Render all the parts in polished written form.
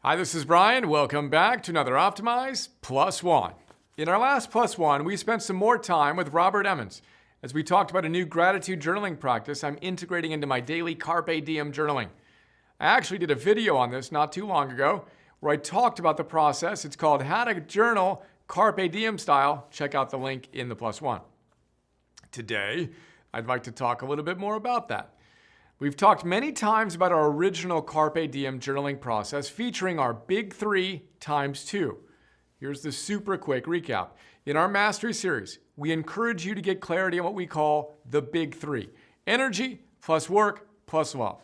Hi, this is Brian. Welcome back to another Optimize Plus One. In our last Plus One, we spent some more time with Robert Emmons as we talked about a new gratitude journaling practice I'm integrating into my daily Carpe Diem journaling. I actually did a video on this not too long ago where I talked about the process. It's called How to Journal Carpe Diem Style. Check out the link in the Plus One. Today, I'd like to talk a little bit more about that. We've talked many times about our original Carpe Diem journaling process featuring our big 3 times 2. Here's the super quick recap. In our Mastery series, we encourage you to get clarity on what we call the big 3. Energy plus work plus love.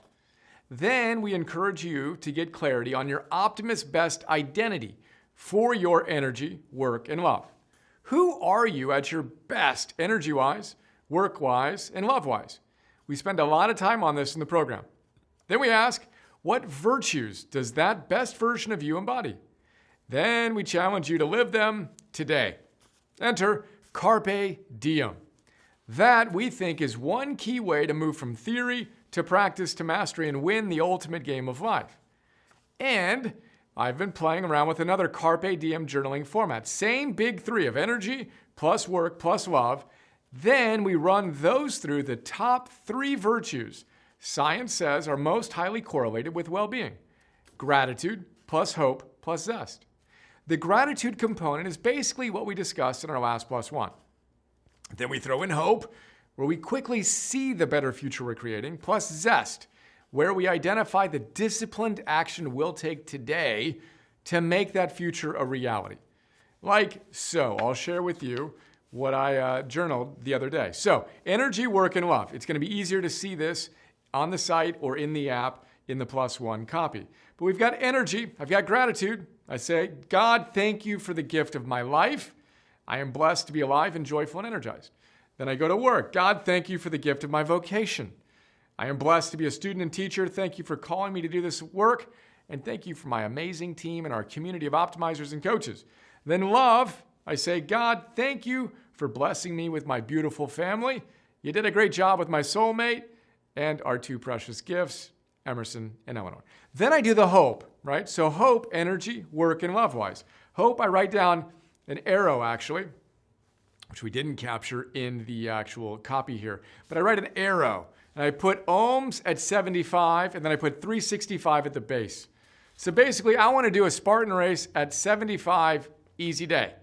Then we encourage you to get clarity on your Optimist Best identity for your energy, work, and love. Who are you at your best energy-wise, work-wise, and love-wise? We spend a lot of time on this in the program. Then we ask, what virtues does that best version of you embody? Then we challenge you to live them today. Enter Carpe Diem. That, we think, is one key way to move from theory to practice to mastery and win the ultimate game of life. And I've been playing around with another Carpe Diem journaling format. Same big 3 of energy plus work plus love. Then we run those through the top 3 virtues science says are most highly correlated with well-being. Gratitude plus hope plus zest. The gratitude component is basically what we discussed in our last Plus One. Then we throw in hope, where we quickly see the better future we're creating, plus zest, where we identify the disciplined action we'll take today to make that future a reality. Like so, I'll share with you what I journaled the other day. So, energy, work, and love. It's going to be easier to see this on the site or in the app in the Plus One copy. But we've got energy. I've got gratitude. I say, God, thank you for the gift of my life. I am blessed to be alive and joyful and energized. Then I go to work. God, thank you for the gift of my vocation. I am blessed to be a student and teacher. Thank you for calling me to do this work. And thank you for my amazing team and our community of optimizers and coaches. Then love, I say, God, thank you for blessing me with my beautiful family. You did a great job with my soulmate and our 2 precious gifts, Emerson and Eleanor. Then I do the hope, right? So hope, energy, work, and love-wise. Hope, I write down an arrow, actually, which we didn't capture in the actual copy here. But I write an arrow, and I put ohms at 75, and then I put 365 at the base. So basically, I want to do a Spartan race at 75, easy day.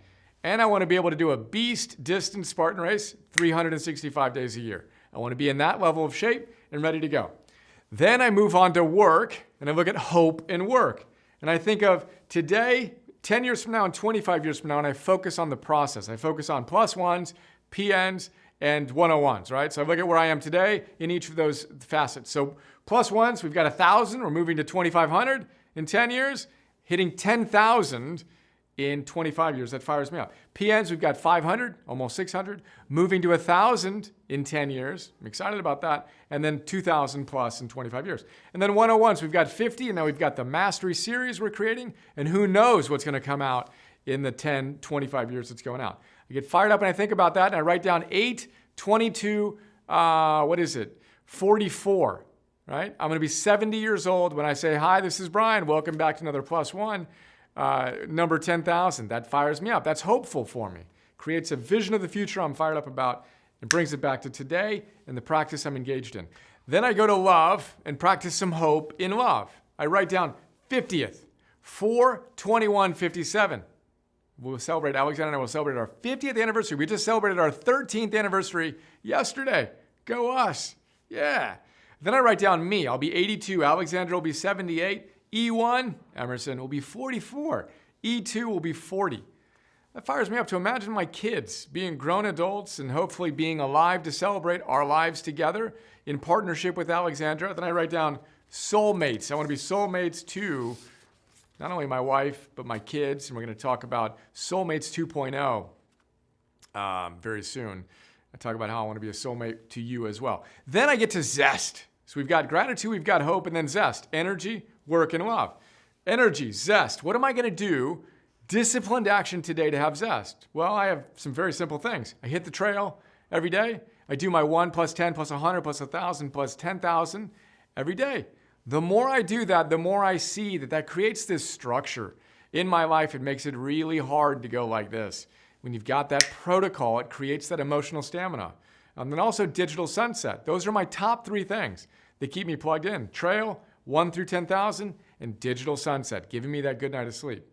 And I want to be able to do a beast distance Spartan race 365 days a year. I want to be in that level of shape and ready to go. Then I move on to work, and I look at hope and work. And I think of today, 10 years from now, and 25 years from now, and I focus on the process. I focus on plus ones, PNs, and 101s, right? So I look at where I am today in each of those facets. So plus ones, we've got 1,000. We're moving to 2,500 in 10 years, hitting 10,000 in 25 years. That fires me up. PNs, we've got 500, almost 600, moving to 1,000 in 10 years. I'm excited about that. And then 2,000 plus in 25 years. And then 101s, we've got 50, and now we've got the Mastery series we're creating, and who knows what's going to come out in the 10, 25 years that's going out. I get fired up and I think about that, and I write down 8, 22, 44, right? I'm going to be 70 years old when I say, hi, this is Brian. Welcome back to another Plus One. Number 10,000, that fires me up. That's hopeful for me. Creates a vision of the future I'm fired up about and brings it back to today and the practice I'm engaged in. Then I go to love and practice some hope in love. I write down 50th, 4/21/57. We'll celebrate, Alexander and I will celebrate our 50th anniversary. We just celebrated our 13th anniversary yesterday. Go us. Yeah. Then I write down me. I'll be 82. Alexander will be 78. E1, Emerson, will be 44. E2 will be 40. That fires me up to imagine my kids being grown adults and hopefully being alive to celebrate our lives together in partnership with Alexandra. Then I write down soulmates. I want to be soulmates to not only my wife, but my kids. And we're going to talk about Soulmates 2.0 very soon. I talk about how I want to be a soulmate to you as well. Then I get to zest. So we've got gratitude, we've got hope, and then zest. Energy, work, and love. Energy, zest. What am I going to do? Disciplined action today to have zest. Well, I have some very simple things. I hit the trail every day. I do my 1 plus 10 plus 100 plus 1,000 plus 10,000 every day. The more I do that, the more I see that creates this structure in my life. It makes it really hard to go like this. When you've got that protocol, it creates that emotional stamina. And then also digital sunset. Those are my top 3 things that keep me plugged in. Trail, 1 through 10,000, and digital sunset, giving me that good night of sleep.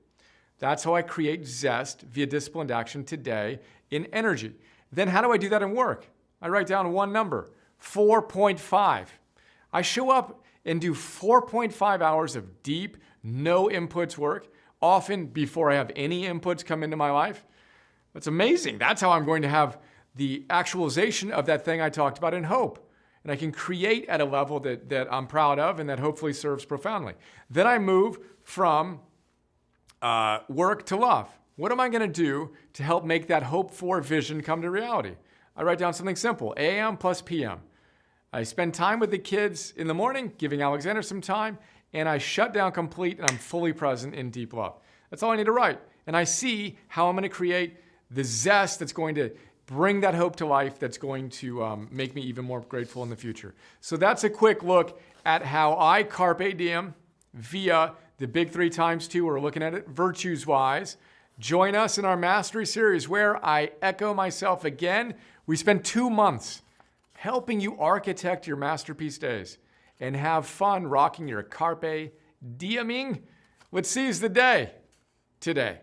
That's how I create zest via disciplined action today in energy. Then how do I do that in work? I write down one number, 4.5. I show up and do 4.5 hours of deep, no inputs work, often before I have any inputs come into my life. That's amazing. That's how I'm going to have the actualization of that thing I talked about in hope. And I can create at a level that I'm proud of and that hopefully serves profoundly. Then I move from work to love. What am I going to do to help make that hope for vision come to reality? I write down something simple, AM plus PM. I spend time with the kids in the morning, giving Alexander some time, and I shut down complete and I'm fully present in deep love. That's all I need to write. And I see how I'm going to create the zest that's going to bring that hope to life, that's going to make me even more grateful in the future. So that's a quick look at how I Carpe Diem via the big 3 times 2. We're looking at it virtues-wise. Join us in our Mastery Series where I echo myself again. We spend 2 months helping you architect your masterpiece days and have fun rocking your Carpe Dieming. Let's seize the day today.